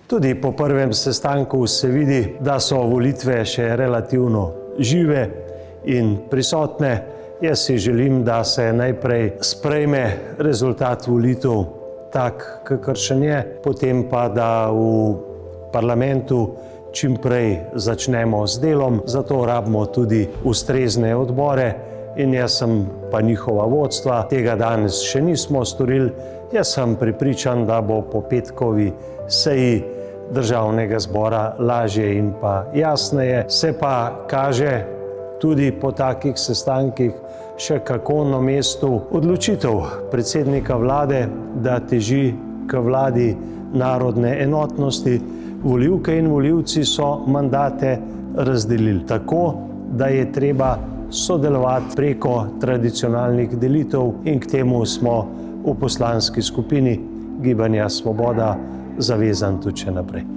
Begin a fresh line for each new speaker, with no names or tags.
Tudi po prvem sestanku se vidi, da so volitve še relativno žive in prisotne. Jaz si želim, da se najprej sprejme rezultat volitev tak, kakršen je, potem pa, da v parlamentu čim prej začnemo z delom. Zato rabimo tudi ustrezne odbore in jaz sem pa njihova vodstva. Tega danes še nismo storili. Jaz sem prepričan, da bo po petkovi seji Državnega zbora lažje in pa jasneje. Se pa kaže tudi po takih sestankih še kako na mestu odločitev predsednika vlade, da teži k vladi narodne enotnosti. Volivke in volivci so mandate razdelili tako, da je treba sodelovati preko tradicionalnih delitev in k temu smo v poslanski skupini Gibanja Svoboda zavezan tudi še naprej.